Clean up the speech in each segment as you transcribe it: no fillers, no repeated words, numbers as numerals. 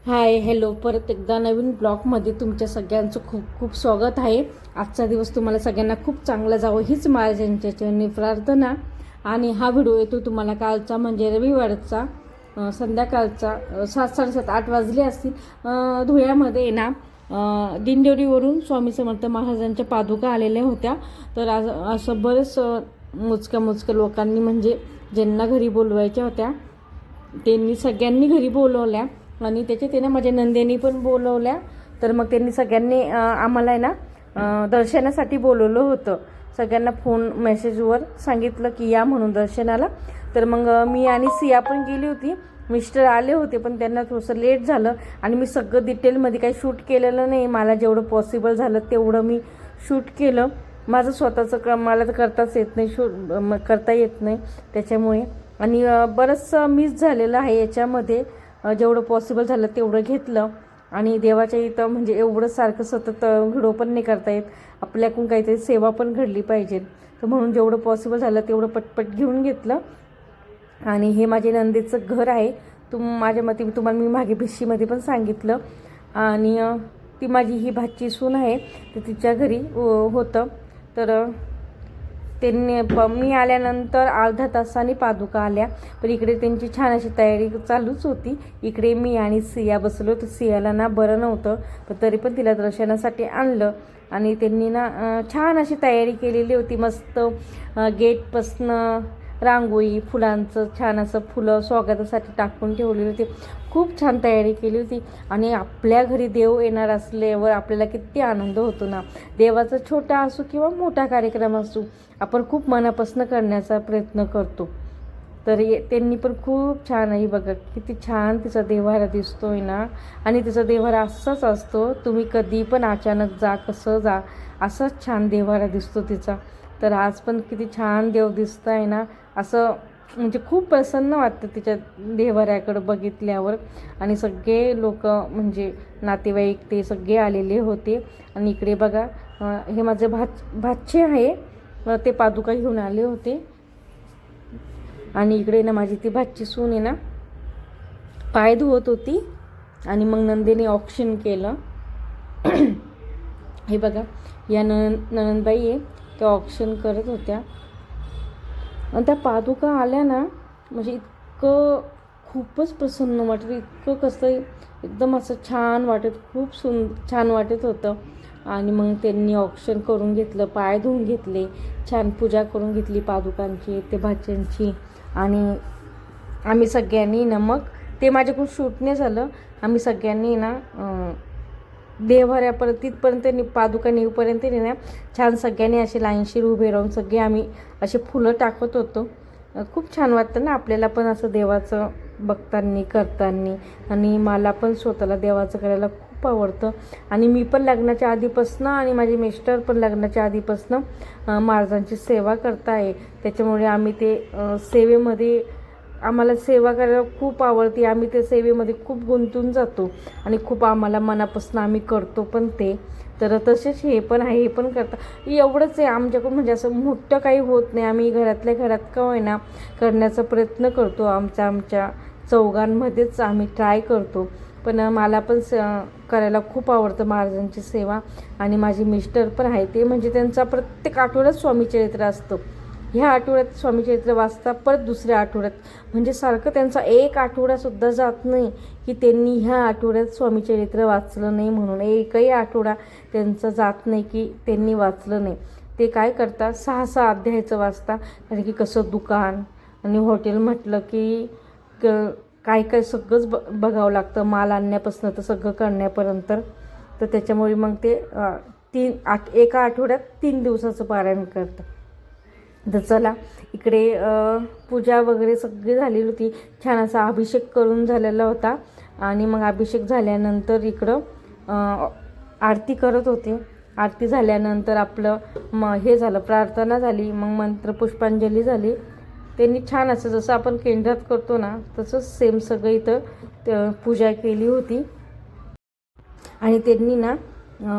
Hi hello, परत एकदा नवीन ब्लॉगमध्ये तुमच्या सगळ्यांचं खूप खूप स्वागत आहे. आजचा दिवस तुम्हाला सगळ्यांना खूप चांगला जावं हीच महाराजांच्या चरणी प्रार्थना. आणि हा व्हिडिओ येतो तुम्हाला कालचा म्हणजे रविवारचा संध्याकाळचा 7:30 8 वाजले असतील. धुळ्यामध्ये ना दिंडोरीवरून स्वामी समर्थ महाराजांच्या पादुका आलेल्या होत्या. तर आज असं बरेच मोजक्या लोकांनी म्हणजे ज्यांना घरी बोलवायच्या होत्या त्यांनी सगळ्यांनी घरी बोलवल्या आणि त्याच्यात त्यांना माझ्या नंदेनी पण बोलवल्या. तर मग त्यांनी सगळ्यांनी आम्हाला आहे ना दर्शनासाठी बोलवलं होतं. सगळ्यांना फोन मेसेजवर सांगितलं की या म्हणून दर्शनाला. तर मग मी आणि सिया पण गेली होती. मिस्टर आले होते पण त्यांना थोडंसं लेट झालं आणि मी सगळं डिटेलमध्ये काही शूट केलेलं नाही. मला जेवढं पॉसिबल झालं तेवढं मी शूट केलं. माझं स्वतःचं मला तर करताच येत नाही, शूट करता येत नाही त्याच्यामुळे. आणि बरंचसं मिस झालेलं आहे याच्यामध्ये. जेवढं पॉसिबल झालं तेवढं घेतलं. आणि देवाच्या इथं म्हणजे एवढं सारखं सतत व्हिडिओ पण नाही करता येत. आपल्याकडून काहीतरी सेवा पण घडली पाहिजे. तर म्हणून जेवढं पॉसिबल झालं तेवढं पटपट घेऊन घेतलं. आणि हे माझे नंदेचं घर आहे. माझ्या मते तुम्हाला मी मागे भिशीमध्ये पण सांगितलं. आणि ती माझी ही भाची सून आहे, तर तिच्या घरी होतं. तर त्यांनी मी आल्यानंतर अर्धा तासाने पादुका आल्या. पण इकडे त्यांची छान अशी तयारी चालूच होती. इकडे मी आणि सिया बसलो. तर सियाला ना बरं नव्हतं, पण तरी पण तिला दर्शनासाठी आणलं. आणि त्यांनी ना छान अशी तयारी केलेली होती. मस्त गेटपासनं रांगोळी फुलांचं छान असं फुलं स्वागतासाठी टाकून ठेवलेली होती. खूप छान तयारी केली होती. आणि आपल्या घरी देव येणार असल्यावर आपल्याला किती आनंद होतो ना. देवाचा छोटा असो किंवा मोठा कार्यक्रम असो, आपण खूप मनापासून करण्याचा प्रयत्न करतो. तर त्यांनी पण खूप छान आहे. बघा किती छान तिचा देव्हारा दिसतोय ना. आणि तिचा देव्हारा असाच असतो, तुम्ही कधी पण अचानक जा कसं जा असाच छान देव्हारा दिसतो तिचा. तर आज पण किती छान देव दिसत आहे ना. असं म्हणजे खूप प्रसन्न वाटतं तिच्या देव्हाऱ्याकडं बघितल्यावर. आणि सगळे लोक म्हणजे नातेवाईक ते सगळे आलेले होते. आणि इकडे बघा हे माझे भाचे आहे, ते पादुका घेऊन आले होते. आणि इकडे ना माझी ती भाची सून आहे ना पाय धुवत होती. आणि मग नंदेने ऑक्शन केलं. हे बघा या ननंदबाई आहे, त्या ऑक्शन करत होत्या. आणि त्या पादुका आल्या ना म्हणजे इतकं खूपच प्रसन्न वाटत, इतकं कसं एकदम असं छान वाटत, खूप छान वाटत होतं. आणि मग त्यांनी ऑक्शन करून घेतलं, पाय धुवून घेतले, छान पूजा करून घेतली पादुकांची ते भाच्यांची. आणि आम्ही सगळ्यांनी ना मग ते माझ्याकडून शूट नाही झालं. आम्ही सगळ्यांनी ना देव्हाऱ्यापर्यंत तिथपर्यंत पादुका नेऊपर्यंत ना छान सगळ्यांनी असे लाईनशीर उभे राहून सगळे आम्ही असे फुलं टाकत होतो. खूप छान वाटतं ना आपल्याला पण असं देवाचं बघताना करताना. आणि मला पण स्वतःला देवाचं करायला खूप आवडतं. आणि मी पण लग्नाच्या आधीपासनं आणि माझे मिस्टर पण लग्नाच्या आधीपासनं महाराजांची सेवा करताय. त्याच्यामुळे आम्ही ते सेवेमध्ये आम्हाला सेवा करायला खूप आवडते. आम्ही त्या सेवेमध्ये खूप गुंतून जातो आणि खूप आम्हाला मनापासून आम्ही करतो पण ते. तर तसेच हे पण आहे, हे पण करता. एवढंच आहे आमच्याकडून, म्हणजे असं मोठं काही होत नाही. आम्ही घरातल्या घरात का होईना करण्याचा प्रयत्न करतो. आमच्या चौघांमध्येच आम्ही ट्राय करतो. पण मला पण करायला खूप आवडतं महाराजांची सेवा. आणि माझे मिस्टर पण आहे, ते म्हणजे त्यांचा प्रत्येक आठवड्यात स्वामीचरित्र असतं. ह्या आठवड्यात स्वामीचरित्र वाचता, परत दुसऱ्या आठवड्यात, म्हणजे सारखं त्यांचा एक आठवडासुद्धा जात नाही की त्यांनी ह्या आठवड्यात स्वामीचरित्र वाचलं नाही म्हणून. एकही आठवडा त्यांचा जात नाही की त्यांनी वाचलं नाही. ते काय करतात 6-6 अध्यायाचं वाचता. कारण की कसं दुकान आणि हॉटेल म्हटलं की काय काय सगळंच बघावं लागतं, माल आणण्यापासून तर सगळं करण्यापर्यंत. तर त्याच्यामुळे मग ते एका आठवड्यात 3 दिवसाचं पारायण करतात. तर चला इकडे पूजा वगैरे सगळी झालेली होती. छान असा अभिषेक करून झालेला होता. आणि मग अभिषेक झाल्यानंतर इकडं आरती करत होते. आरती झाल्यानंतर आपलं हे झालं, प्रार्थना झाली, मग मंत्र पुष्पांजली झाली. त्यांनी छान असं जसं आपण केंद्रात करतो ना तसंच सेम सगळं इथं पूजा केली होती. आणि त्यांनी ना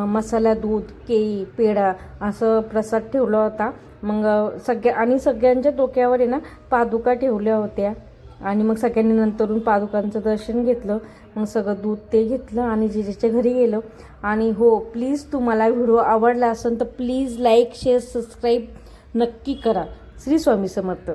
मसाला दूध केळी पेढा असं प्रसाद ठेवला होता. मग सगळ्यांच्या डोक्यावर आहे ना पादुका ठेवल्या होत्या. आणि मग सगळ्यांनी नंतरून पादुकांचं दर्शन घेतलं. मग सगळं दूध ते घेतलं आणि जिजेच्या घरी गेलो. आणि हो, प्लीज तुम्हाला व्हिडिओ आवडला असेल तर प्लीज लाईक शेअर सबस्क्राईब नक्की करा. श्री स्वामी समर्थ.